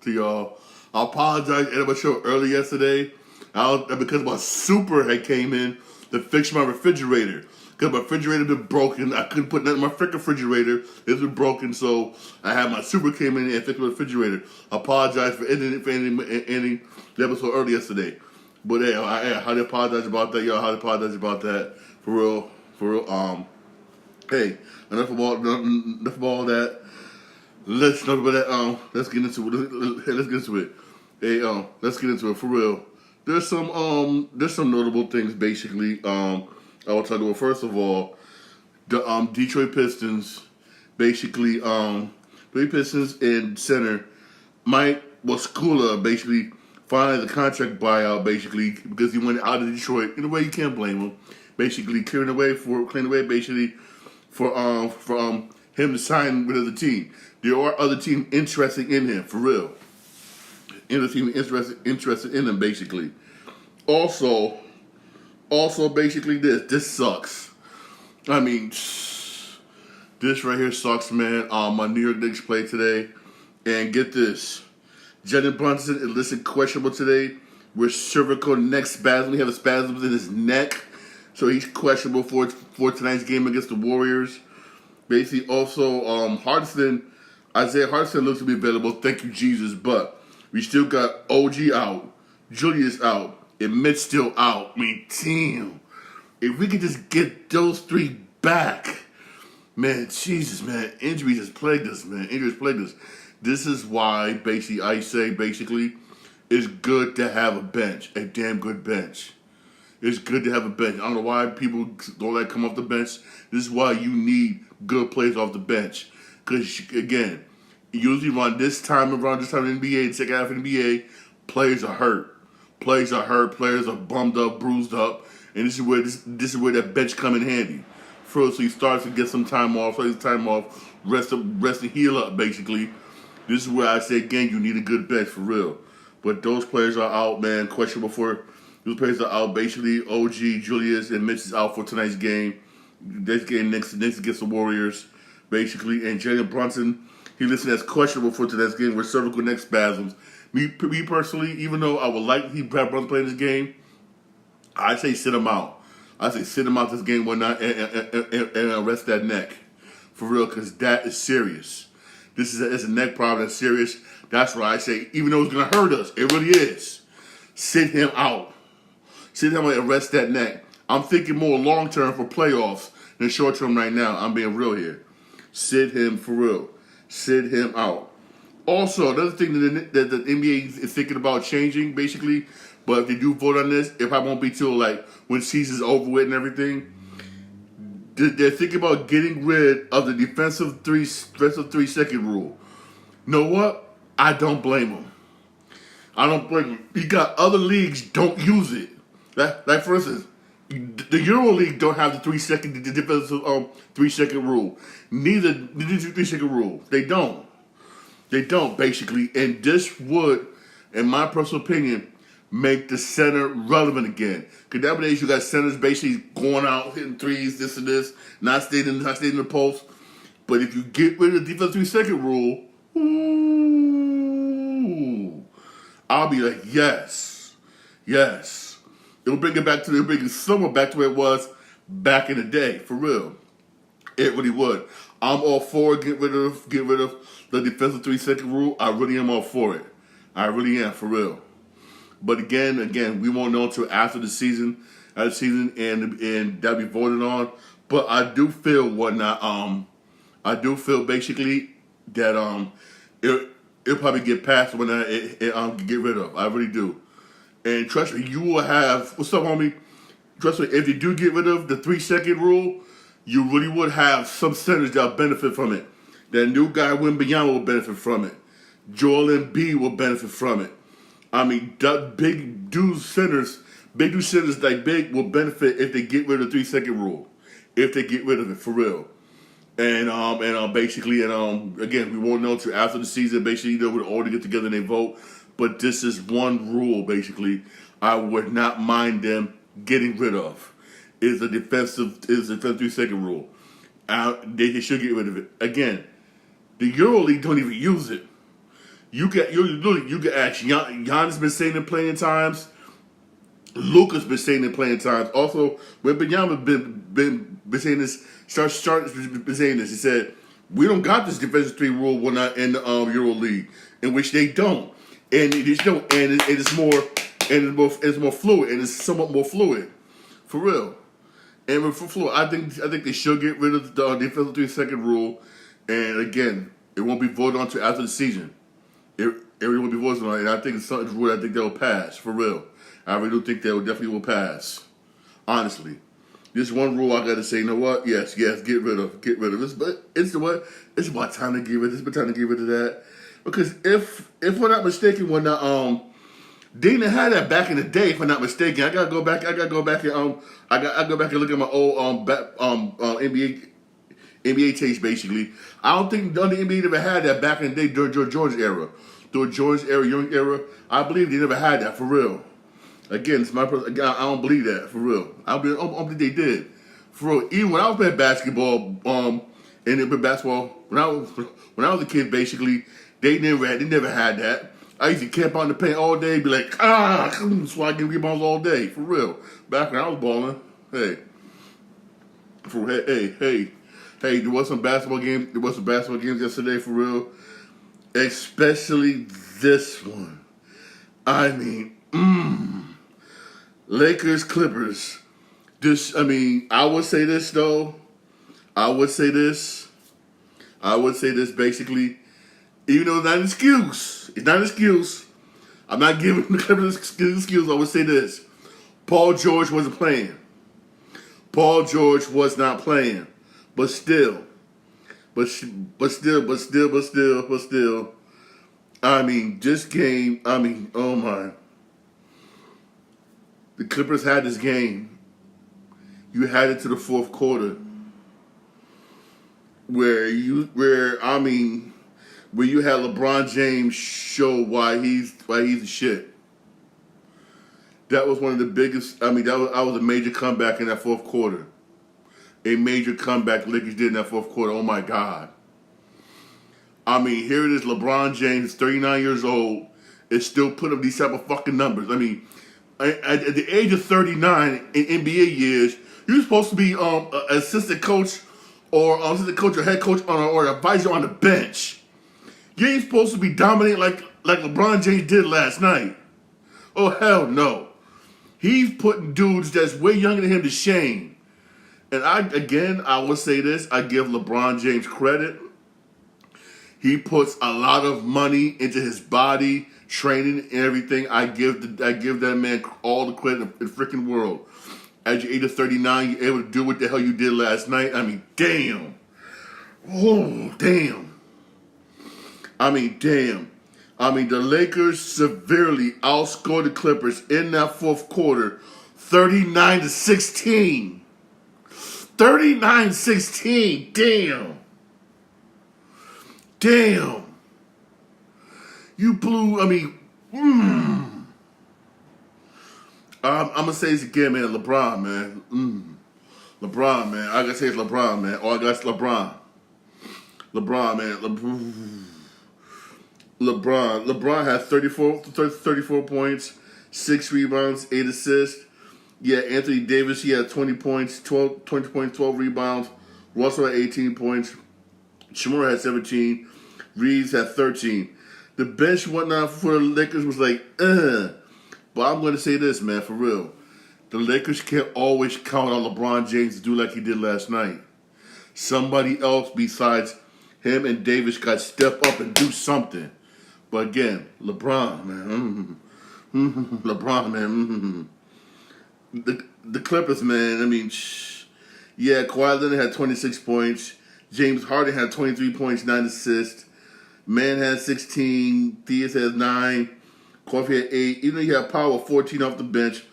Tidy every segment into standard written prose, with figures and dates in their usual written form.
to y'all. I apologize. I ended my show early yesterday because my super had came in to fix my refrigerator. Because my refrigerator had been broken. I couldn't put nothing in my freaking refrigerator. It's been broken, so I had my super came in and fixed my refrigerator. I apologize for ending the episode early yesterday. But hey, I highly apologize about that, y'all. Highly apologize about that. For real. Hey, enough of all that. Let's get into it. Let's get into it. Hey, let's get into it for real. There's some notable things basically. I will talk about first of all the Detroit Pistons. Basically, Detroit Pistons and center Mike Muscala basically finally the contract buyout basically because he went out of Detroit. In a way, you can't blame him. Basically, clearing away basically for him to sign with the team. There are other teams interested in him, for real. Other teams interested in him, basically. Also, basically this sucks. I mean, this right here sucks, man. My New York Knicks played today, and get this. Jalen Brunson is listed questionable today with cervical neck spasm. He has a spasm in his neck, so he's questionable for tonight's game against the Warriors. Basically, also, Isaiah Hartenstein looks to be available. Thank you, Jesus. But we still got OG out, Julius out, and Mitch still out. I mean, damn. If we could just get those three back, man, Jesus, man. Injuries has plagued us, man. This is why, basically, I say, it's good to have a bench, a damn good bench. It's good to have a bench. I don't know why people don't like come off the bench. This is why you need good players off the bench. Because, again, usually around this time in the NBA, the second half of the NBA, players are hurt. Players are bummed up, bruised up. And this is where that bench come in handy. First, so he starts to get some time off, rest and heal up, basically. This is where I say, again, you need a good bench, for real. But those players are out, man, questionable for... Those players are out. Basically, OG, Julius, and Mitch is out for tonight's game. This game next against the Warriors, basically. And Jalen Brunson, he listed as questionable for tonight's game with cervical neck spasms. Me personally, even though I would like to see Brad Brunson play this game, I say sit him out. I say sit him out this game one night and arrest that neck. For real, because that is serious. It's a neck problem that's serious. That's why I say, even though it's going to hurt us, it really is. Sit him out. Sit him and arrest that neck. I'm thinking more long term for playoffs than short term right now. I'm being real here. Sit him for real. Sit him out. Also, another thing that the NBA is thinking about changing, basically, but if they do vote on this, it probably won't be till like when season's over with and everything. They're thinking about getting rid of the defensive 3-second rule. You know what? I don't blame them. I don't blame them. You got other leagues don't use it. Like for instance, the EuroLeague don't have the defensive 3-second rule. Neither the 3-second rule. They don't. Basically, and this would, in my personal opinion, make the center relevant again. Because nowadays you got centers basically going out hitting threes, this and this, not staying in the post. But if you get rid of the defensive 3-second rule, ooh, I'll be like, yes. It'll bring it somewhat back to where it was back in the day, for real. It really would. I'm all for get rid of the defensive 3-second rule. I really am all for it. I really am, for real. But again, we won't know until after the season, and that'll be voted on. But I do feel basically that it'll probably get passed when it get rid of. I really do. And trust me, you will have... What's up, homie? Trust me, if you do get rid of the 3-second rule, you really would have some centers that will benefit from it. That new guy, Wembanyama, will benefit from it. Joel Embiid will benefit from it. I mean, big dude centers like big will benefit if they get rid of the 3-second rule. If they get rid of it, for real. And basically, again, we won't know until after the season. Basically, they would all get together and they vote. But this is one rule, basically, I would not mind them getting rid of. Is the defensive 3-second rule. They should get rid of it. Again, the EuroLeague don't even use it. You can ask Giannis been saying it plenty of times. Luka's been saying it plenty of times. Also, when Benyama been saying this, been saying this. He said, "We don't got this defensive three rule when not in the Euro League, in which they don't, and it's more fluid, and it's somewhat more fluid, for real. And for fluid, I think they should get rid of the defensive 3-second rule, and again, it won't be voted on until after the season. It really won't be voted on, and I think it's something rule I think that will pass, for real. I really do think that definitely will pass. Honestly. This one rule I gotta say, you know what? Yes, get rid of this. But it's about time to get rid of this. It's about time to get rid of that. Because if we're not mistaken, when Dana had that back in the day, if I'm not mistaken. I gotta go back and go back and look at my old NBA tapes basically. I don't think the NBA ever had that back in the day during George's era. During George's era, Young era, I believe they never had that for real. Again, it's my again, I don't believe that for real. I don't believe they did for real. Even when I was playing basketball, and basketball when I was a kid, basically they never had that. I used to camp out in the paint all day, be like, so I can get balls all day for real. Back when I was balling, hey, there was some basketball games. There was some basketball games yesterday for real, especially this one. I mean, Lakers, Clippers. I would say this though. I would say this basically, even though it's not an excuse. It's not an excuse. I'm not giving the Clippers an excuse. I would say this. Paul George wasn't playing. Paul George was not playing. But still. I mean, this game, oh my. The Clippers had this game. You had it to the fourth quarter. Where you had LeBron James show why he's the shit. That was one of the biggest. That was a major comeback in that fourth quarter. A major comeback the Lakers did in that fourth quarter. Oh my God. Here it is. LeBron James, 39 years old, is still putting up these type of fucking numbers. At the age of 39 in NBA years, you're supposed to be an assistant coach or head coach or advisor on the bench. You ain't supposed to be dominating like LeBron James did last night. Oh, hell no. He's putting dudes that's way younger than him to shame. And I will say this. I give LeBron James credit. He puts a lot of money into his body, training, and everything. I give that man all the credit in the freaking world. At your age of 39, you're able to do what the hell you did last night. Damn. Oh, damn. Damn. The Lakers severely outscored the Clippers in that fourth quarter, 39-16. 39-16. Damn. Damn. You blew, I'm going to say this again, man. LeBron, man. LeBron, man. I got to say it's LeBron, man. All I got is LeBron. LeBron, man. LeBron had 34 points, 6 rebounds, 8 assists. Yeah, Anthony Davis, he had 20 points, 12 rebounds. Russell had 18 points. Shimura had 17. Reeves had 13. The bench whatnot for the Lakers was like, But I'm going to say this, man, for real. The Lakers can't always count on LeBron James to do like he did last night. Somebody else besides him and Davis got to step up and do something. But again, LeBron, man. LeBron, man. The Clippers, man. Yeah, Kawhi Leonard had 26 points. James Harden had 23 points, 9 assists. Man had 16. Theus has 9. Coffee had 8. Even though he had Powell 14 off the bench,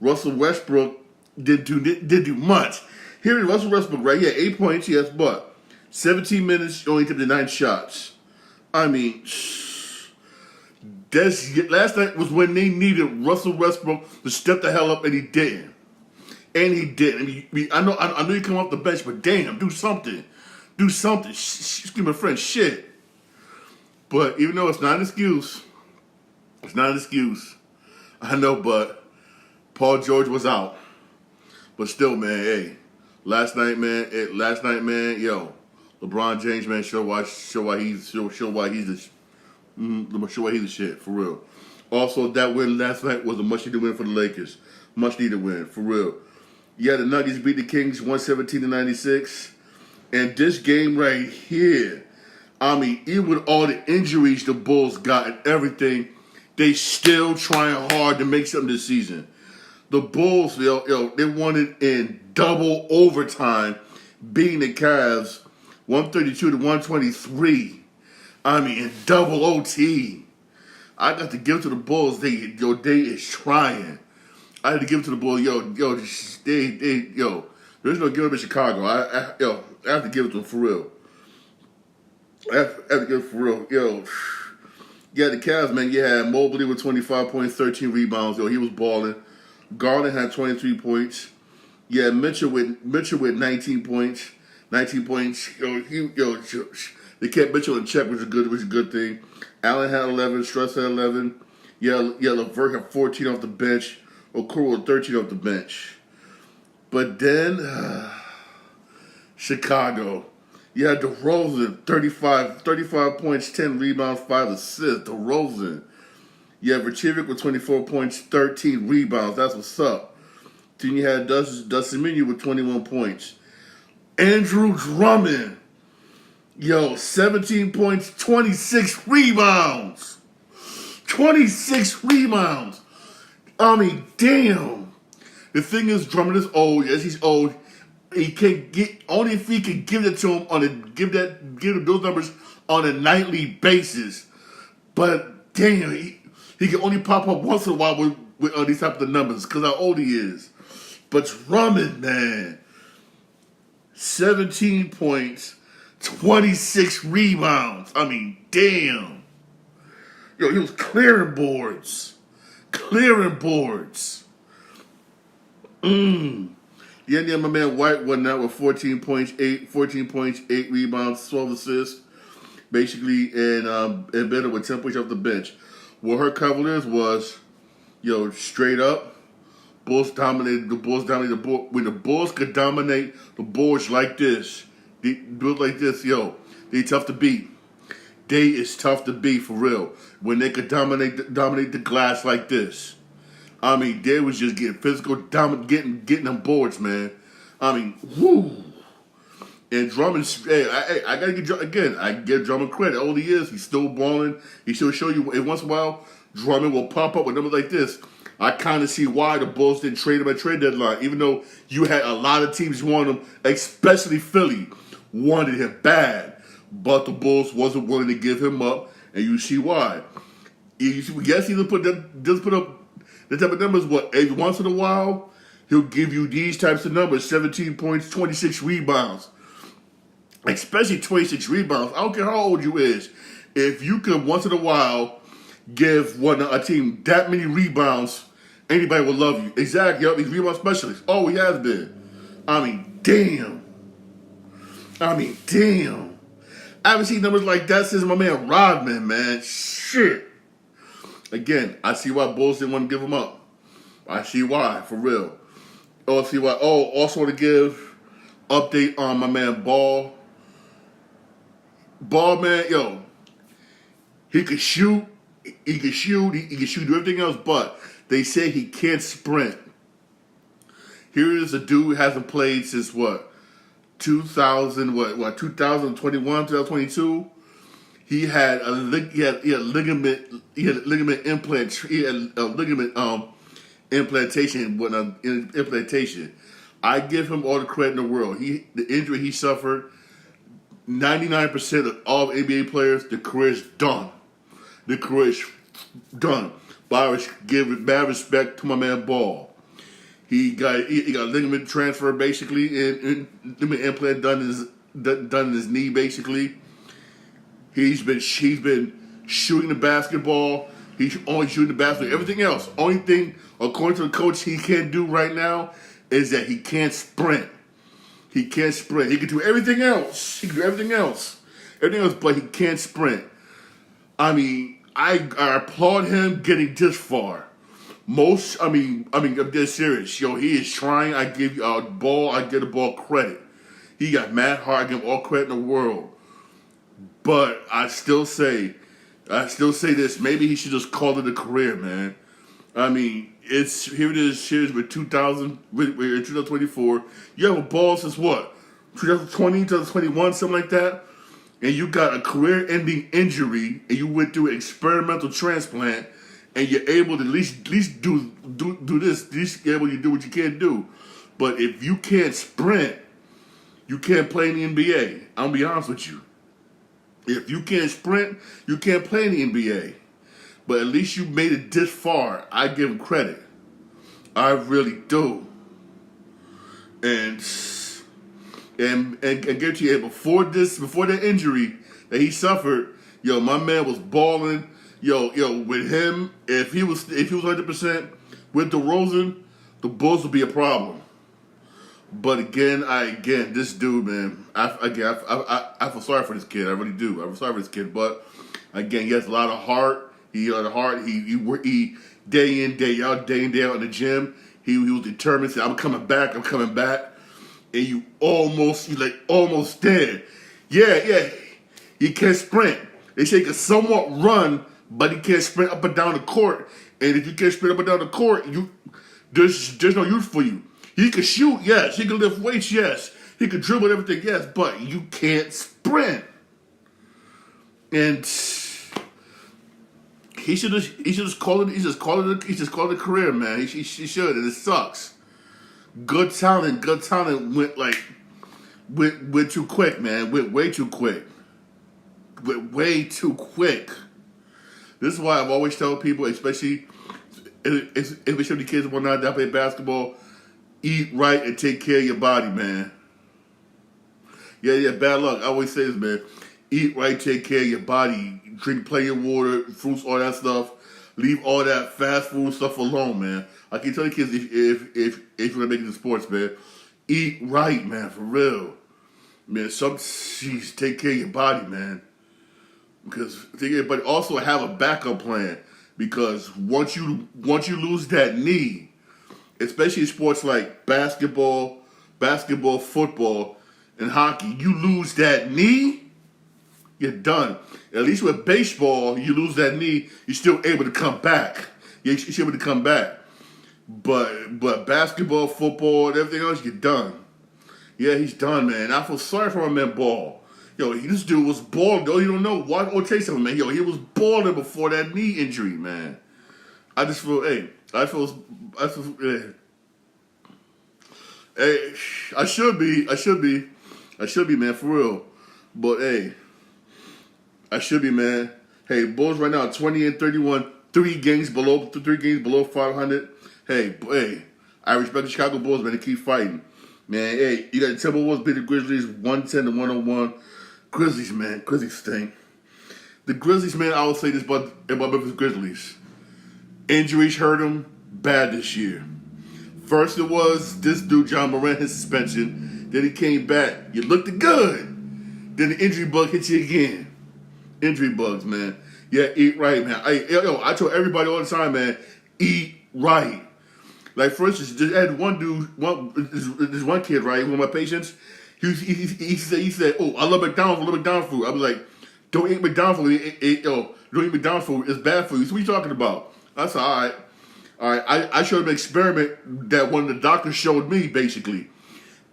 Russell Westbrook didn't do much. Here is Russell Westbrook, right? He had 8 points. He has what? 17 minutes, only took the 9 shots. Last night was when they needed Russell Westbrook to step the hell up, and he didn't. I know you come off the bench, but damn, do something. Do something. Excuse my friend, shit. But even though it's not an excuse, it's not an excuse. I know, but Paul George was out. But still, man, hey, last night, man, yo, LeBron James, man, show why he's the shit for real. Also, that win last night was a much needed win for the Lakers. Much needed win for real. Yeah, the Nuggets beat the Kings 117-96, and this game right here, I mean, even with all the injuries the Bulls got and everything, they still trying hard to make something this season. The Bulls, they won it in double overtime, beating the Cavs 132-123. I mean, in double OT. I got to give it to the Bulls. They is trying. I had to give it to the Bulls. There's no give up in Chicago. I have to give it to them for real. I have to give it for real. Yeah, the Cavs, man, you had Mobley with 25 points, 13 rebounds. He was balling. Garland had 23 points. Yeah, Mitchell with 19 points. 19 points. They kept Mitchell in check, which was a good thing. Allen had 11. Struss had 11. Yeah, LeVert had 14 off the bench. Okoro had 13 off the bench. But then, Chicago. You had DeRozan, 35 points, 10 rebounds, 5 assists. DeRozan. You had Vucevic with 24 points, 13 rebounds. That's what's up. Then you had Dustin Minu with 21 points. Andrew Drummond. 17 points, 26 rebounds. 26 rebounds. I mean, damn. The thing is, Drummond is old. Yes, he's old. He can get only if he can give it to him give him those numbers on a nightly basis. But damn, he can only pop up once in a while with these type of numbers because how old he is. But Drummond, man, 17 points, 26 rebounds. I mean, damn. He was clearing boards. Yeah, my man White won out with 14 points, 8 rebounds, 12 assists, basically, and better with 10 points off the bench. What her Cavaliers was, straight up, Bulls dominated the board. When the Bulls could dominate the boards like this, they do it like this, they tough to beat. They is tough to beat for real. When they could dominate the glass like this. I mean, they was just getting physical, getting them boards, man. I mean, whoo. And Drummond, I gotta give Drummond credit. All he is, he's still balling. He still show you. And once in a while, Drummond will pop up with numbers like this. I kind of see why the Bulls didn't trade him at trade deadline, even though you had a lot of teams wanting him, especially Philly, wanted him bad. But the Bulls wasn't willing to give him up, and you see why. Yes, he doesn't put up the type of numbers. What every once in a while he'll give you these types of numbers: 17 points, 26 rebounds, especially 26 rebounds. I don't care how old you is. If you could once in a while give a team that many rebounds, anybody will love you. Exactly. He's rebound specialist. Oh, he has been. I mean, damn. I haven't seen numbers like that since my man Rodman, man. Shit. Again, I see why Bulls didn't want to give him up. I see why, for real. Oh, I see why. Oh, also want to give update on my man Ball. Ball, man, he could shoot. He can shoot everything else, but they say he can't sprint. Here is a dude who hasn't played since 2021, 2022. He had a ligament implant. He had a ligament implantation. I give him all the credit in the world. The injury he suffered. 99% of all NBA players, the career is done. The career is done. But I give mad respect to my man Ball. He got ligament transfer basically, and ligament implant done in his knee basically. He's been shooting the basketball. He's only shooting the basketball. Everything else, only thing according to the coach he can't do right now is that he can't sprint. He can't sprint. He can do everything else. Everything else, but he can't sprint. I applaud him getting this far. I'm dead serious. Yo, he is trying. I give you a ball. I give the ball credit. He got mad hard. I give him all credit in the world. But I still say this. Maybe he should just call it a career, man. Here it is. Here's with 2024. You have a ball since what? 2020, 2021, something like that. And you got a career-ending injury, and you went through an experimental transplant, and you're able to at least do this. At least you're able to do what you can't do. But if you can't sprint, you can't play in the NBA. I'm gonna be honest with you. If you can't sprint, you can't play in the NBA. But at least you made it this far. I give him credit. I really do. And get you before that injury that he suffered, yo, my man was balling. Yo, with him, if he was 100% with DeRozan, the Bulls would be a problem. But again, this dude, man, I feel sorry for this kid. I really do. I feel sorry for this kid. But again, he has a lot of heart. He day in, day out in the gym. He was determined. Said, I'm coming back. And you almost dead. Yeah. He can't sprint. They say he can somewhat run, but he can't sprint up and down the court. And if you can't sprint up and down the court, there's no use for you. He can shoot, yes. He can lift weights, yes. He can dribble and everything, yes. But you can't sprint. And he should just call it a career, man. He should, and it sucks. Good talent went too quick, man. Went way too quick. This is why I've always told people, especially the kids and whatnot that play basketball, eat right and take care of your body, man. Yeah, bad luck. I always say this, man. Eat right, take care of your body. Drink plenty of water, fruits, all that stuff. Leave all that fast food stuff alone, man. I can tell you kids, if you're gonna make it to sports, man, eat right, man, for real. Man, take care of your body, man. But also have a backup plan. Because once you lose that knee, especially in sports like basketball, football, and hockey, you lose that knee, you're done. At least with baseball, you lose that knee, you're still able to come back. You're still able to come back. But basketball, football, and everything else, you're done. Yeah, he's done, man. I feel sorry for my man Ball. Yo, this dude was balling, though. You don't know what. I'll tell you something, man. Yo, he was balling before that knee injury, man. I feel, hey, I should be, man, for real. But, hey, I should be, man. Hey, Bulls right now, 20-31, 3 games below 500. Hey, I respect the Chicago Bulls, man. They keep fighting. Man, hey, you got the Timberwolves beat the Grizzlies 110-101. Grizzlies stink. The Grizzlies, man, I will say this about Memphis Grizzlies. Injuries hurt them bad this year. First it was this dude, John Morant, his suspension. Then he came back. You looked good. Then the injury bug hit you again. Injury bugs, man. Yeah, eat right, man. I tell everybody all the time, man, eat right. Like, for instance, just had this one kid, right, one of my patients, he said, oh, I love McDonald's food. I was like, don't eat McDonald's food. Don't eat McDonald's food. It's bad for you. So what are you talking about? I said, all right. I showed him an experiment that one of the doctors showed me, basically.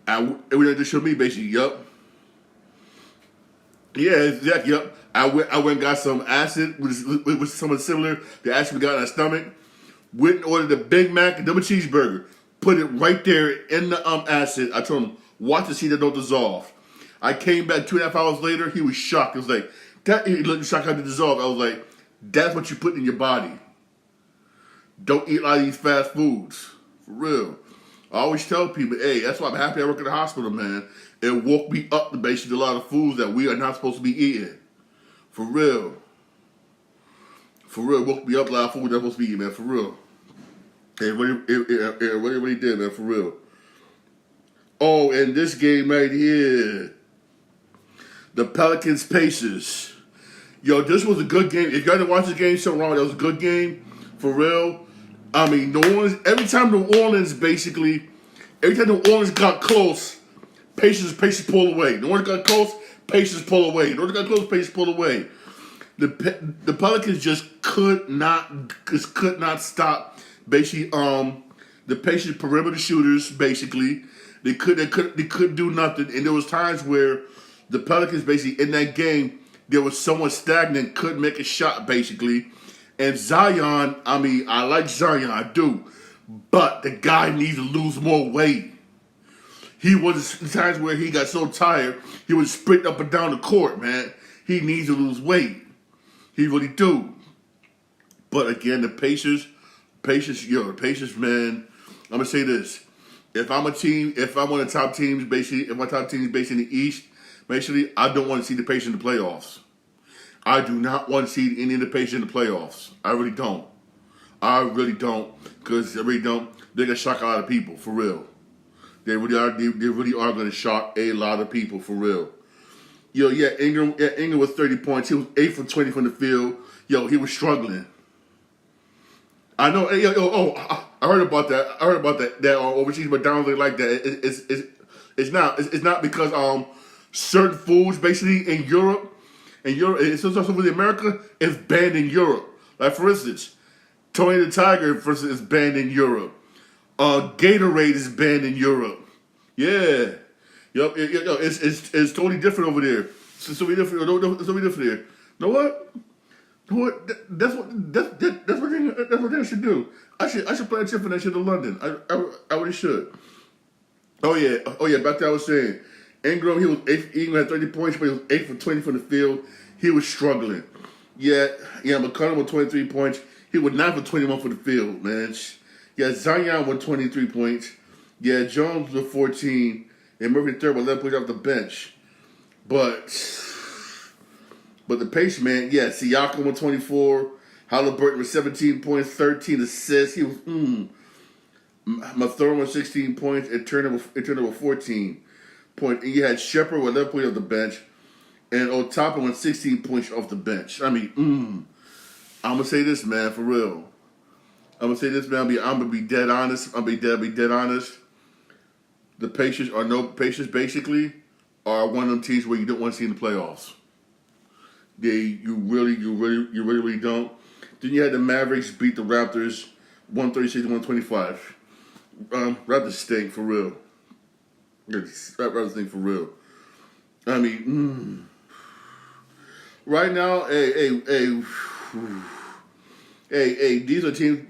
They showed me, basically, yup. Yeah, exactly, yup. I went and got some acid, which is something similar to acid we got in our stomach. Went and ordered a Big Mac, a double cheeseburger. Put it right there in the acid. I told him, watch to see that don't dissolve. I came back 2.5 hours later. He was shocked. He was like, he looked shocked how to dissolve. I was like, that's what you put in your body. Don't eat a lot of these fast foods. For real. I always tell people, hey, that's why I'm happy I work in the hospital, man. It woke me up to basically a lot of foods that we are not supposed to be eating. For real. For real, woke me up a lot of food that I'm supposed to be eating, man. For real. It really did, man. For real. Oh, and this game right here. The Pelicans Pacers. Yo, this was a good game. If you guys didn't watch this game, something wrong. That was a good game, for real. I mean, New Orleans. Every time New Orleans got close, Pacers pull away. New Orleans got close, Pacers pull away. New Orleans got close, Pacers pull away. The Pelicans just could not stop basically the Pacers perimeter shooters. Basically, they couldn't do nothing. And there was times where the Pelicans basically in that game, there was someone stagnant, couldn't make a shot basically. And Zion, I mean, I like Zion, I do, but the guy needs to lose more weight. He was times where he got so tired, he would sprint up and down the court, man. He needs to lose weight. He really do. But again, the Pacers, man. I'm gonna say this: if I'm one of the top teams, basically, if my top team is based in the East, basically, I don't want to see the Pacers in the playoffs. I do not want to see any of the Pacers in the playoffs. I really don't. Because I really don't. They're gonna shock a lot of people for real. They really are gonna shock a lot of people for real. Yo, yeah, Ingram was 30 points. He was 8 for 20 from the field. Yo, he was struggling. I know. I heard about that. That overseas, but down like that. It's not because certain foods basically in Europe, it's also with America, is banned in Europe. Like for instance, Tony the Tiger, for instance, is banned in Europe. Gatorade is banned in Europe. Yeah. Yup, it's totally different over there. It's totally different. It's totally different there. Know what? That's what they should do. I should play a trip for that shit to London. I really should. Oh yeah. Back to what I was saying. Ingram Ingram had 30 points, but he was 8 for 20 from the field. He was struggling. Yeah. McConnell with 23 points. He was 9 for 21 for the field, man. Yeah, Zion with 23 points. Yeah, Jones with 14. And Murphy third with 11 points off the bench. But the Pacers, man, yeah, Siakam with 24. Halliburton with 17 points, 13 assists. He was, Mathurin with 16 points. And Turner with 14 points. And you had Shepard with 11 points off the bench. And Otapa with 16 points off the bench. I mean, I'm going to say this, man, for real. I'm going to say this, man. I'm going to be dead honest. I'm going to be dead honest. The Pacers basically are one of them teams where you don't want to see in the playoffs. You really don't. Then you had the Mavericks beat the Raptors 136-125. Raptors stink for real. Raptors stink for real. I mean, right now, hey, these are teams.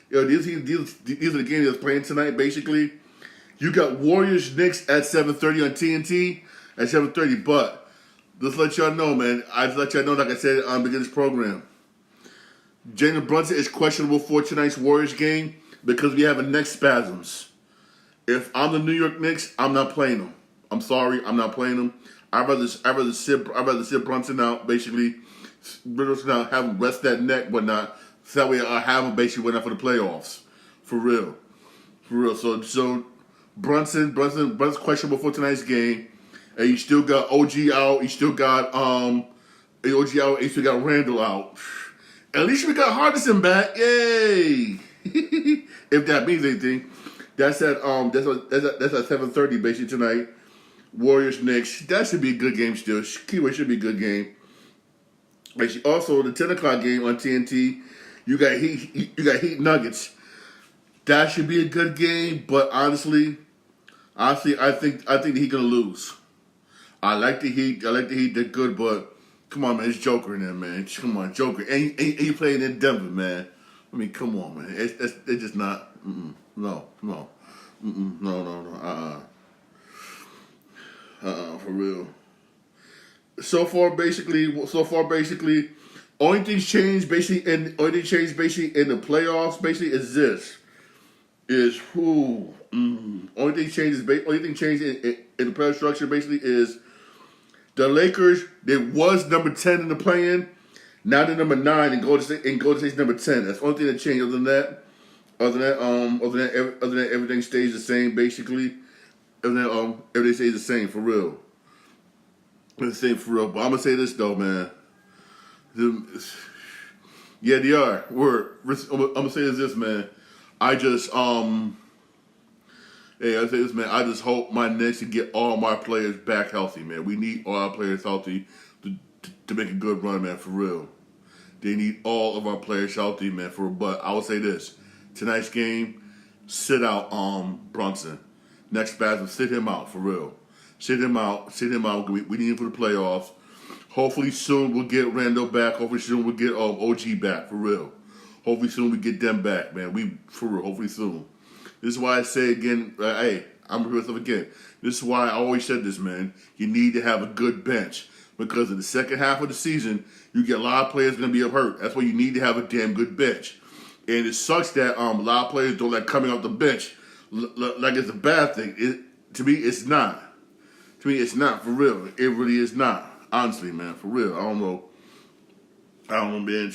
Yo, these are the games that's playing tonight. Basically, you got Warriors Knicks at 7:30 on TNT at 7:30. But just let y'all know, man. I just let y'all know, like I said on the beginning of this program, Jalen Brunson is questionable for tonight's Warriors game because we have a neck spasms. If I'm the New York Knicks, I'm not playing them. I'm sorry, I'm not playing them. I'd rather sit Brunson out, basically. Brunson out, have him rest that neck, whatnot. So that way I have him basically went out for the playoffs. For real. So Brunson's questionable for tonight's game. And you still got OG out. You still got OG out. You still got Randall out. At least we got Hardison back. Yay! If that means anything. That's at 7:30 basically tonight. Warriors Knicks. That should be a good game still. Keyway should be a good game. Actually, also the 10 o'clock game on TNT. You got Heat Nuggets. That should be a good game, but honestly, I think the Heat gonna lose. I like the Heat. They're good, but come on, man, it's Joker in there, man. Come on, Joker, and you playing in Denver, man. I mean, come on, man. It's just not. No. For real. So far, basically, only thing changed basically in the playoffs basically is this. Only thing changed in the playoff structure basically is the Lakers. They was number 10 in the play-in. Now they're number 9 and Golden State's number 10. That's the only thing that changed. Other than that, everything stays the same basically. Everything stays the same for real. Let's say for real, but I'm gonna say this though, man. Yeah, they are. I'm gonna say this, man. I just Hey, I say this, man. I just hope my Knicks can get all my players back healthy, man. We need all our players healthy to make a good run, man. For real, they need all of our players healthy, man. But I will say this: tonight's game, sit out Brunson. Next battle, sit him out for real. Sit him out. Sit him out. We need him for the playoffs. Hopefully soon we'll get Randall back. Hopefully soon we'll get OG back for real. Hopefully soon we get them back, man. For real. Hopefully soon. This is why I say again, hey, I'm repeating myself again. This is why I always said this, man. You need to have a good bench because in the second half of the season, you get a lot of players going to be hurt. That's why you need to have a damn good bench. And it sucks that a lot of players don't like coming off the bench like it's a bad thing. To me, it's not. To me, it's not for real. It really is not. Honestly, man, for real. I don't know, man.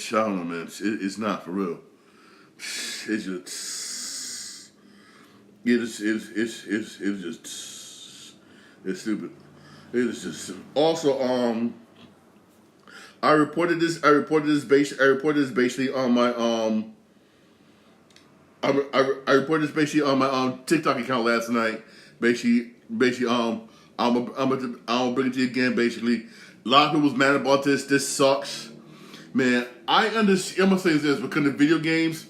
It's not for real. It's just. It's stupid. It is just also I reported this basically on my I reported this basically on my TikTok account last night. Basically I'm gonna bring it to you again. Basically, a lot of people was mad about this. This sucks, man. I understand. I'm gonna say this because the video games.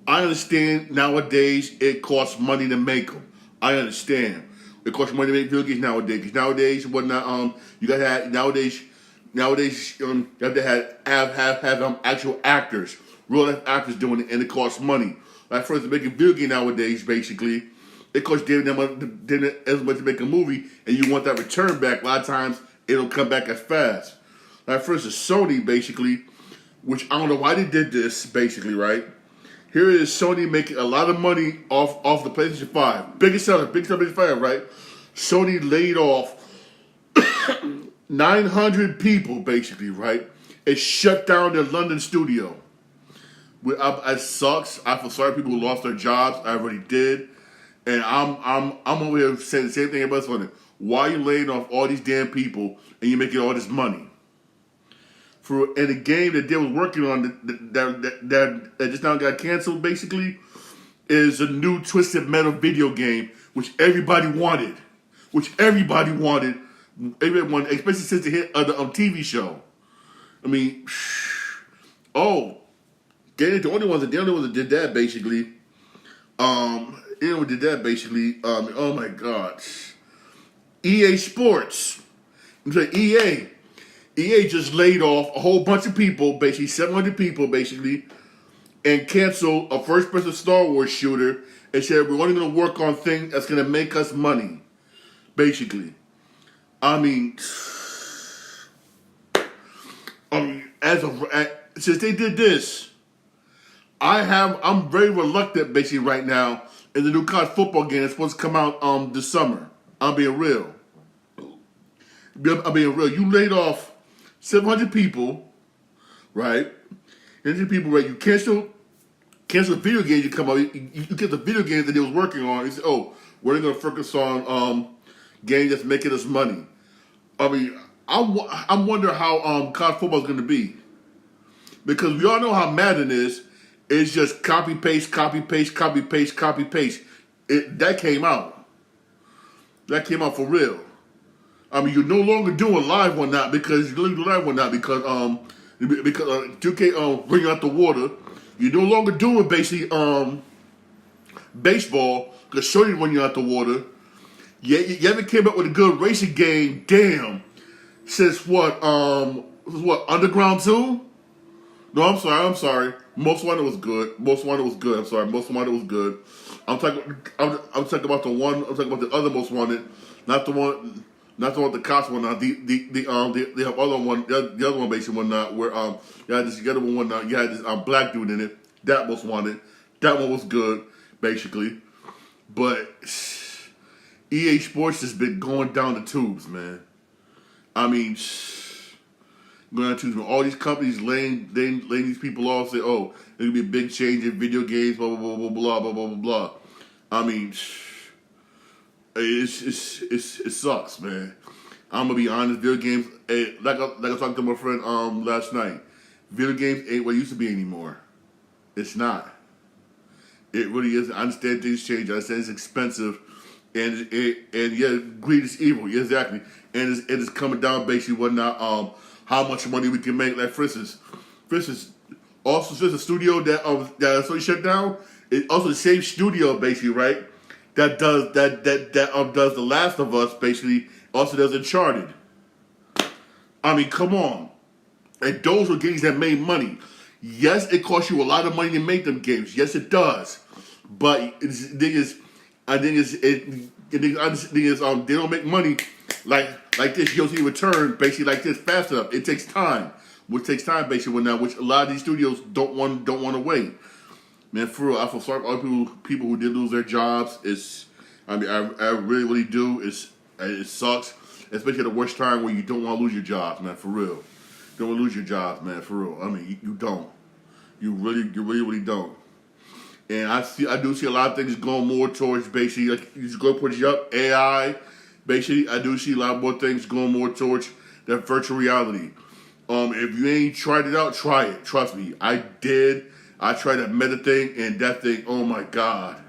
I understand nowadays it costs money to make them. I understand it costs money to make video games nowadays. Because nowadays, whatnot, you gotta have nowadays you have to have actual actors, real life actors doing it, and it costs money. Like for instance, making a video game nowadays, basically, it costs them as much to make a movie, and you want that return back. A lot of times, it don't come back as fast. Like for instance, Sony, basically, which I don't know why they did this, basically, right? Here is Sony making a lot of money off the PlayStation 5. Biggest seller, PlayStation 5, right? Sony laid off 900 people, basically, right? It shut down their London studio. It sucks. I feel sorry for people who lost their jobs. I already did. And I'm over here saying the same thing everybody's saying. Why are you laying off all these damn people and you're making all this money? And the game that they was working on that just now got canceled, basically, is a new Twisted Metal video game, which everybody wanted. Everybody wanted, especially since they hit on the TV show. I mean, they're the only ones that did that, basically. Oh my God. EA Sports. EA just laid off a whole bunch of people, basically 700 people, basically, and canceled a first-person Star Wars shooter and said we're only going to work on things that's going to make us money, basically. I mean, since they did this, I'm very reluctant, basically, right now in the new college football game that's supposed to come out this summer. I'm being real. You laid off 700 people, right? 700 people, right? You cancel video games. You come out. You get the video games that they was working on. You say, "Oh, we're going to focus on games that's making us money." I mean, I'm wondering how college football is going to be because we all know how Madden is. It's just copy paste, copy paste, copy paste, copy paste. That came out. That came out for real. I mean, you're no longer doing live one now because 2K bring out the water. You're no longer doing basically baseball because Sony run you out the water. You haven't came up with a good racing game, damn. Since what Underground 2? No, I'm sorry. Most Wanted was good. I'm sorry, Most Wanted was good. I'm talking about the one. I'm talking about the other Most Wanted, not the one. Not the one with the cops one. Not the other one. The other one basically one not where you had this the other one not. You had this black dude in it. That Most Wanted. That one was good basically, but EA Sports has been going down the tubes, man. I mean, going down the tubes. All these companies laying these people off. Say, oh, there's gonna be a big change in video games. Blah blah blah blah blah blah blah blah. I mean. It sucks, man. I'm gonna be honest. Video games, like I talked to my friend last night. Video games ain't what it used to be anymore. It's not. It really is. I understand things change. I understand it's expensive, and yeah, greed is evil. Yeah, exactly. And it's coming down basically what now how much money we can make. Like for instance, also there's a studio that so shut down. It's also the same studio basically, right? That does The Last of Us basically. Also does Uncharted. I mean, come on. And those were games that made money. Yes, it costs you a lot of money to make them games. Yes, it does. But the thing is, they don't make money like this. You don't see a return basically like this fast enough. It takes time, which takes time basically now, which a lot of these studios don't want to wait. Man, for real, I feel sorry for all people who did lose their jobs. I really do. It sucks, especially at the worst time where you don't want to lose your jobs, man. For real. Don't want to lose your jobs, man. For real. I mean, you don't. You really don't. And I do see a lot of things going more towards basically like you just go put you up AI. Basically, I do see a lot more things going more towards that virtual reality. If you ain't tried it out, try it. Trust me, I did. I tried that Meta thing, and that thing, oh my god.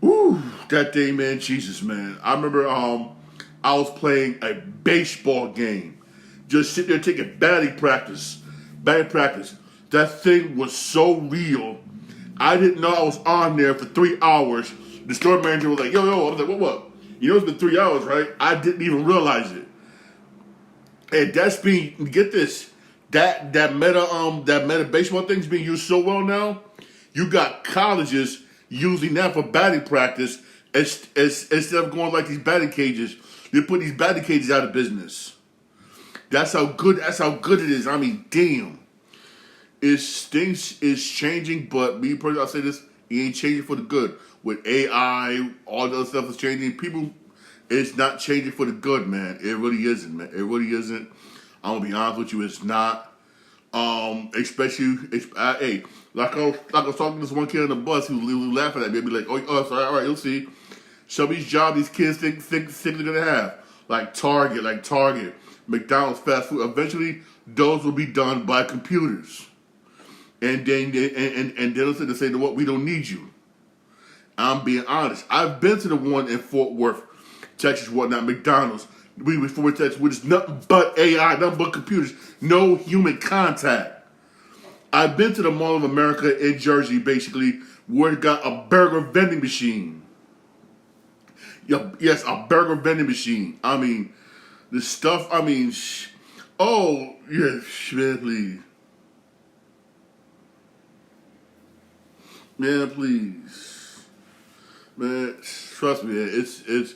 Woo, that thing, man, Jesus, man. I remember I was playing a baseball game. Just sitting there taking batting practice. That thing was so real. I didn't know I was on there for 3 hours. The store manager was like, yo. I was like, what? You know it's been 3 hours, right? I didn't even realize it. And that's being, get this, that meta baseball thing's being used so well now. You got colleges using that for batting practice instead of going like these batting cages. They put these batting cages out of business. That's how good it is. I mean, damn. Things is changing, but me personally, I'll say this, it ain't changing for the good. With AI, all the other stuff is changing. People, it's not changing for the good, man. It really isn't, man. It really isn't. I'm gonna be honest with you, it's not. Especially, hey, like I was talking to this one kid on the bus who was laughing at me. I'd be like, oh, sorry, all right, you'll see. Some of these jobs these kids think they're gonna have, like Target, McDonald's, fast food. Eventually, those will be done by computers, and then they'll say, "What? We don't need you." I'm being honest. I've been to the one in Fort Worth, Texas, whatnot, McDonald's. We were Fort Worth, Texas, which is nothing but AI, nothing but computers, no human contact. I've been to the Mall of America in Jersey, basically, where it got a burger vending machine. Yes, a burger vending machine. I mean, the stuff, oh, yes, man, please. Man, please. Man, trust me, man, it's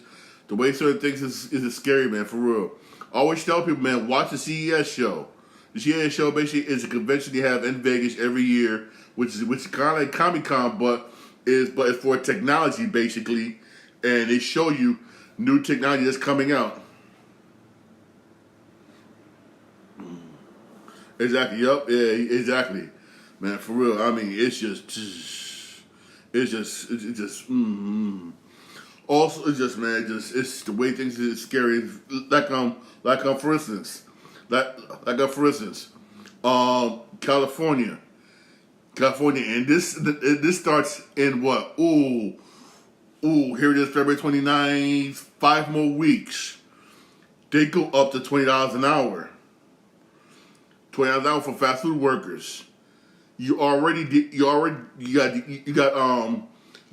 the way certain things is scary, man, for real. I always tell people, man, watch the CES show. The CES show basically is a convention they have in Vegas every year, which is kind of like Comic-Con, but it's for technology, basically. And they show you new technology that's coming out. Exactly. Yup. Yeah. Exactly. Man, for real. I mean, it's just. Also, it's just, man. It's the way things is scary. For instance, California, and this starts in what? Here it is, February 29th, 5 more weeks. They go up to $20 an hour. $20 an hour for fast food workers. You got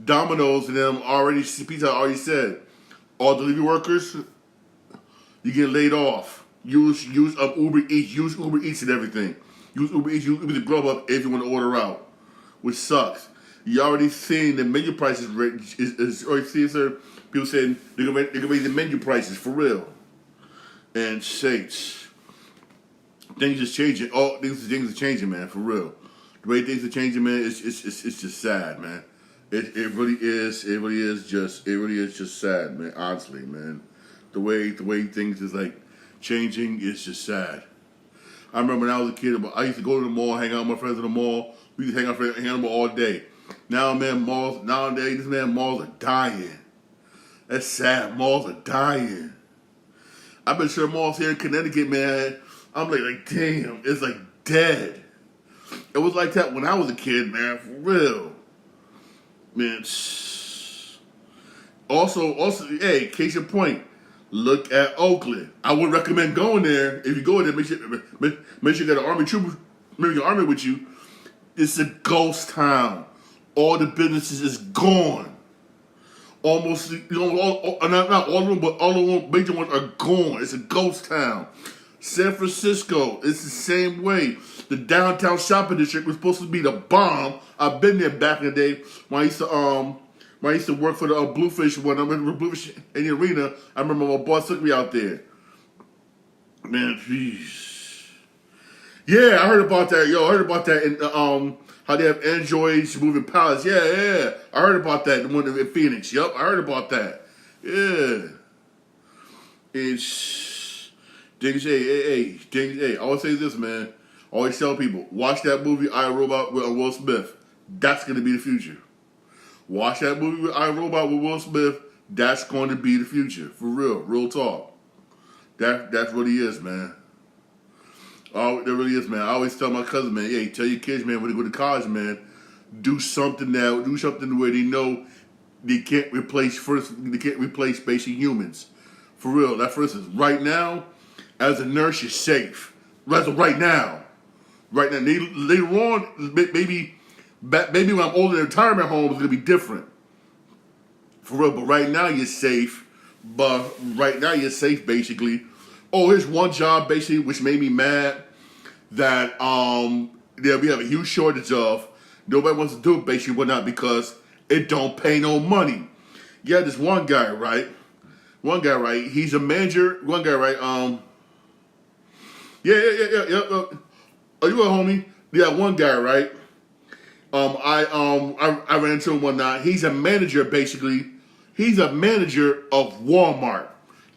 Domino's and them already. Pizza already said all delivery workers, you get laid off. Use Uber Eats and everything. Use Uber to Grubhub if you want to order out, which sucks. You already seen the menu prices is already seen, sir. People saying they're gonna raise the menu prices for real. And sakes, things is changing. All things are changing, man, for real. The way things are changing, man, it's just sad, man. It really is just sad, man. Honestly, man, the way things is like changing is just sad. I remember when I was a kid, I used to go to the mall, hang out with my friends in the mall. We used to hang out in the mall all day. Now, man, malls are dying. That's sad. Malls are dying. I've been sure malls here in Connecticut, man. I'm like, damn, it's like dead. It was like that when I was a kid, man, for real. Man, also, hey, case in point, look at Oakland. I would recommend going there. If you go there, make sure you got an army trooper, maybe your army with you. It's a ghost town. All the businesses is gone. Almost, not all of them, but all of them major ones are gone. It's a ghost town. San Francisco, it's the same way. The downtown shopping district was supposed to be the bomb. I've been there back in the day when I used to work for the Bluefish one. I remember Bluefish in the arena. I remember my boss took me out there. Man, jeez. Yeah, I heard about that. Yo, I heard about that in how they have androids moving pallets. Yeah. I heard about that. The one in Phoenix. Yup, I heard about that. Yeah. It's things. Hey. I always say this, man. I always tell people, watch that movie I, Robot with Will Smith. That's gonna be the future. Watch that movie with I, Robot with Will Smith. That's going to be the future. For real talk. That's what he is, man. Oh, that really is, man. I always tell my cousin, man, hey, tell your kids, man, when they go to college, man, do something where they know they can't replace basic humans. For real. Like, for instance, right now, as a nurse, you're safe. Right now. Later on, maybe when I'm older in retirement home, it's gonna be different. For real, but right now you're safe. Basically. Oh, here's one job basically which made me mad that we have a huge shortage of. Nobody wants to do it basically, whatnot, because it don't pay no money. Yeah, this one guy, right? He's a manager. One guy, right? Yeah. Oh, you a homie? Yeah, one guy, right? I ran into him one night. He's a manager, basically. He's a manager of Walmart.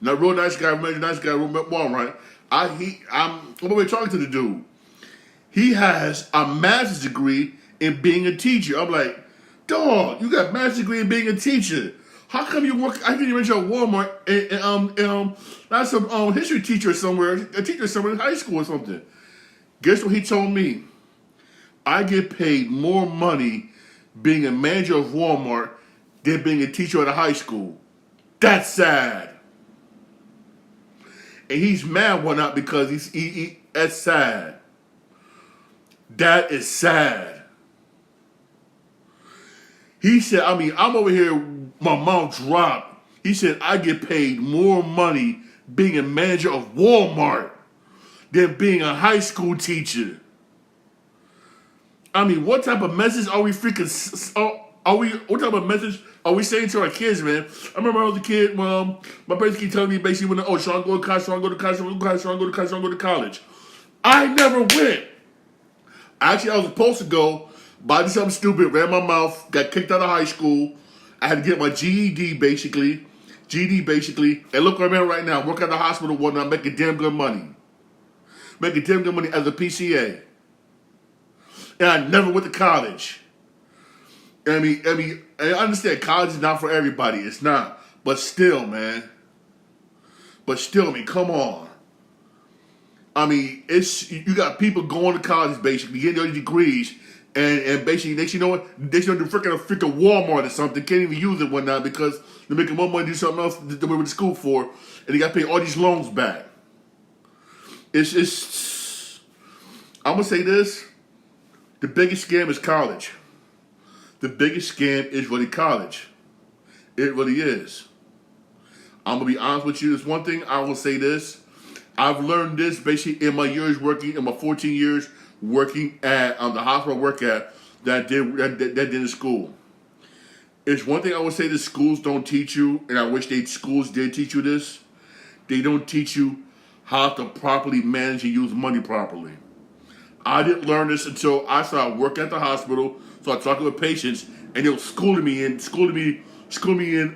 Now, real nice guy, Walmart. I'm over talking to the dude. He has a master's degree in being a teacher. I'm like, dog, you got a master's degree in being a teacher. How come you work? I think you mentioned Walmart and that's some history teacher somewhere, a teacher somewhere in high school or something. Guess what he told me? I get paid more money being a manager of Walmart than being a teacher at a high school. That's sad. And he's mad whatnot because that's sad. That is sad. He said, I'm over here, my mouth dropped. He said, I get paid more money being a manager of Walmart than being a high school teacher. What type of message are we what type of message are we saying to our kids, man? I remember when I was a kid, my parents keep telling me basically, Sean, go to college, Sean, go to college. I never went. Actually, I was supposed to go, but I did something stupid, ran my mouth, got kicked out of high school. I had to get my GED, basically. And look where I'm at right now. Work at the hospital one night, making damn good money. As a PCA. And I never went to college. I understand college is not for everybody. It's not. But still, man. Come on. You got people going to college, basically, getting their degrees, and basically, next you know what? They should do freaking Walmart or something. Can't even use it one night because they're making more money to do something else that they went to school for, and they got to pay all these loans back. I'm going to say this. The biggest scam is college. The biggest scam is really college. It really is. I'm going to be honest with you. There's one thing I will say this. I've learned this basically in my 14 years working at the hospital I work at that did in school. It's one thing I would say that schools don't teach you, and I wish schools did teach you this. They don't teach you how to properly manage and use money properly. I didn't learn this until I started working at the hospital, started talking with patients, and they were schooling me in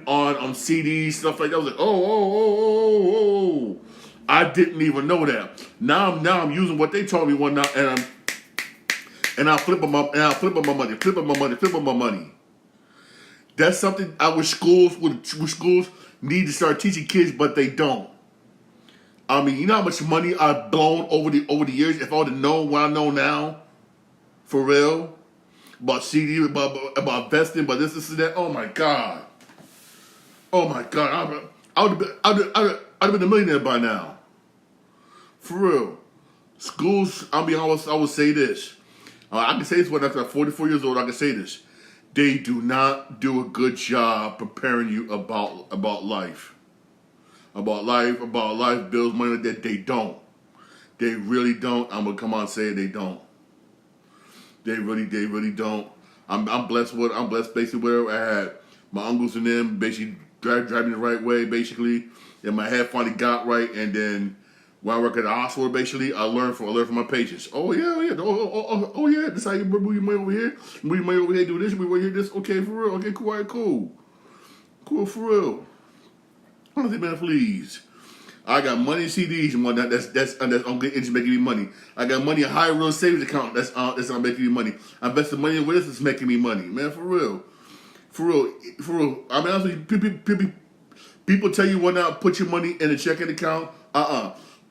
on CDs, stuff like that. I was like, oh. I didn't even know that. Now I'm using what they told me one night, and I'm flipping my money. That's something I wish schools need to start teaching kids, but they don't. I mean, you know how much money I've blown over the years. If I would have known what I know now, for real, about CD, about investing, about this and that. Oh my God, I'd have been a millionaire by now, for real. Schools, I would say this. I can say this when I'm 44 years old. I can say this. They do not do a good job preparing you about life. About life, bills, money like that. They don't. They really don't. I'm gonna come on and say it. They don't. They really don't. I'm blessed basically where I had my uncles and them basically drive me the right way basically, and my head finally got right, and then when I work at the hospital basically, I learned from my patients. Oh yeah. Oh yeah. This how you move your money over here. Move your money over here. Do this. Move over here. This. Okay, for real. Okay, cool. All right, cool for real. Honestly, man, please. I got money in CDs and whatnot. That's on good interest making me money. I got money in high real savings account. That's not making me money. I invested money in this. It's making me money, man. For real. I mean, honestly, people tell you what not put your money in a checking account.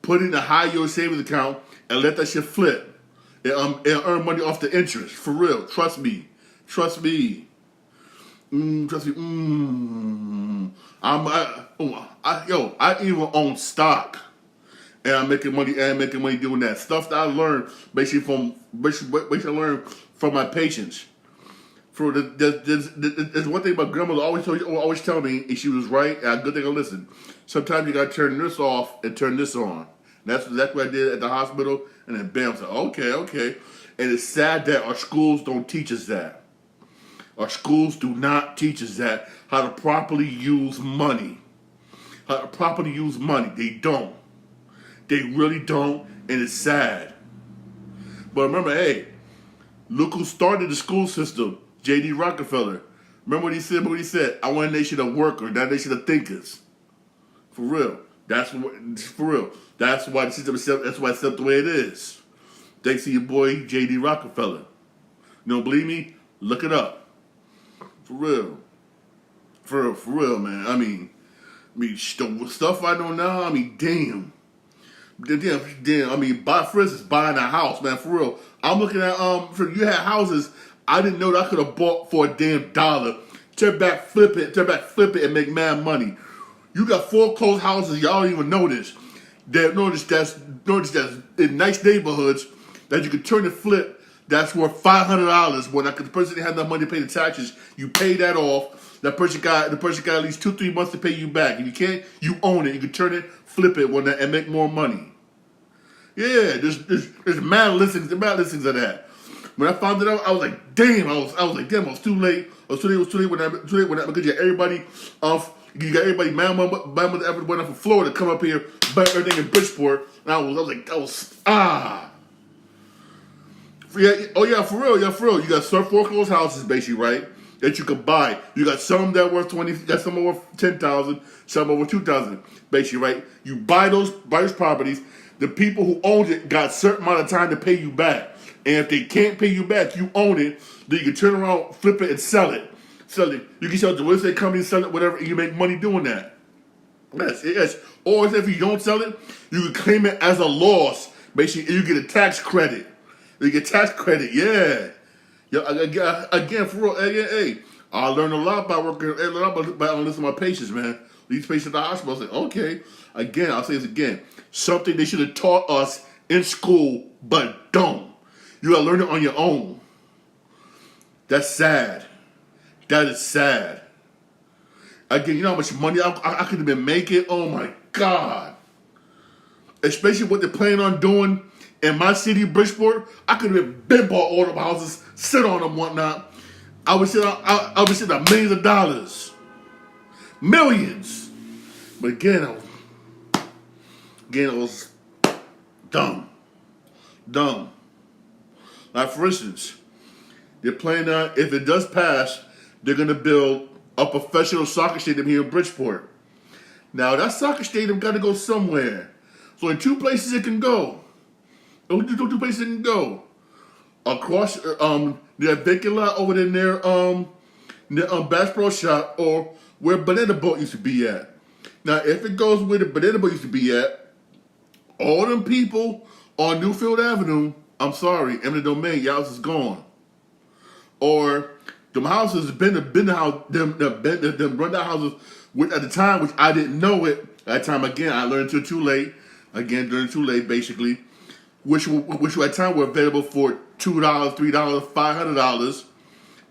Put it in a high yield savings account and let that shit flip. And earn money off the interest. For real. Trust me. Trust me. I even own stock, and I'm making money doing that stuff that I learned basically I learned from my patients. There's one thing my grandmother always tell me, and she was right. And a good thing I listened. Sometimes you gotta turn this off and turn this on. That's what I did at the hospital, and then bam, I said, okay. And it's sad that our schools don't teach us that. Our schools do not teach us that, how to properly use money. How to properly use money. They don't. They really don't, and it's sad. But remember, hey, look who started the school system, J.D. Rockefeller. Remember what he said? I want a nation of workers, not a nation of thinkers. For real. That's why the system is set the way it is. Thanks to your boy, J.D. Rockefeller. You don't believe me? Look it up. For real, man. I mean, the stuff I know now. I mean, damn. I mean, for instance, buying a house, man. For real, I'm looking at you had houses I didn't know that I could have bought for a damn dollar. Turn back, flip it, and make mad money. You got foreclosed houses. Y'all don't even know this. Notice that's in nice neighborhoods that you could turn and flip. That's worth $500 when the person didn't have enough money to pay the taxes. You pay that off. The person got at least 2-3 months to pay you back. If you can't, you own it. You can turn it, flip it, and make more money. Yeah, there's mad listings of that. When I found it out, I was like, damn. I was too late. It was too late because you got everybody mad mother ever went up from Florida to come up here, buy everything in Bridgeport. And I was Yeah, for real. You got some foreclosed houses, basically, right? That you could buy. You got some that worth 20. You got some that worth 10,000. Some over 2,000, basically, right? You buy those properties. The people who owned it got a certain amount of time to pay you back. And if they can't pay you back, you own it. Then you can turn around, flip it, and sell it. You can sell it to real estate companies, sell it, whatever, and you make money doing that. Yes. Or if you don't sell it, you can claim it as a loss. Basically, you get a tax credit. You get tax credit, yeah. Again, for real, hey, I learned a lot by listening to my patients, man. These patients at the hospital, I was like, okay. Again, I'll say this again. Something they should have taught us in school, but don't. You gotta learn it on your own. That's sad. That is sad. Again, you know how much money I could have been making? Oh my God. Especially what they're planning on doing in my city, Bridgeport. I could have been bought all the houses, sit on them, whatnot. I would sit on millions of dollars. Millions. But again, I was dumb. Like, for instance, they're planning on, if it does pass, they're going to build a professional soccer stadium here in Bridgeport. Now, that soccer stadium got to go somewhere. So, in two places it can go. Two places it can go. Across the vacant lot over there near Bass Pro Shop, or where Banana Boat used to be at. Now, if it goes where the Banana Boat used to be at, All them people on Newfield Avenue, I'm sorry, eminent domain, your house is gone. Or them houses been the house, them run down houses which at the time, which I didn't know it. At the time, again, I learned too late. Again, learned too late, basically. Which at the time were available for $2, $3, $500,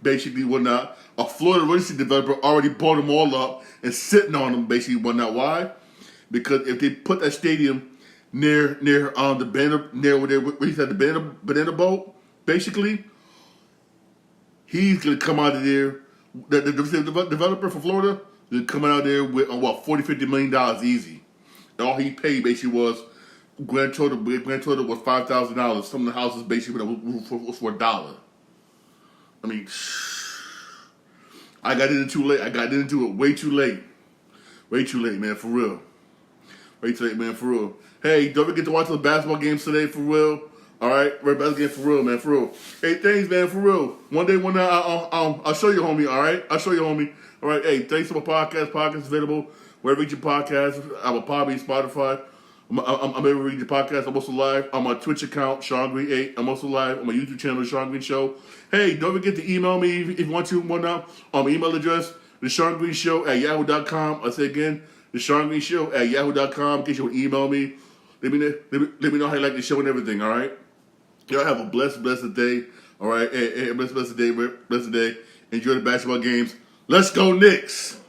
basically whatnot. A Florida real estate developer already bought them all up and sitting on them, basically whatnot. Why? Because if they put that stadium near the where he said the banana boat, basically, he's gonna come out of there. The developer from Florida is coming out there with $40-50 million easy. And all he paid basically was grand total was $5,000. Some of the houses basically was for $1. I mean, I got into it too late. I got into it way too late. Way too late, man, for real. Way too late, man, for real. Hey, don't forget to watch the basketball games today, for real. All right, basketball game for real, man, for real. Hey, thanks, man, for real. One day, I'll show you, homie. All right, I'll show you, homie. All right, hey, thanks for my podcast. Podcast available wherever you get your podcast. I'm a Podbean, Spotify. I'm able to read your podcast. I'm also live on my Twitch account, Sean Green 8. I'm also live on my YouTube channel, Sean Green Show. Hey, don't forget to email me if you want to. Now on my email address, the Sean Green Show at yahoo.com. I'll say again, the Sean Green Show at yahoo.com. In case you want to email me, let me know how you like the show and everything. All right. Y'all have a blessed day. All right. Hey, blessed day. Enjoy the basketball games. Let's go, Knicks.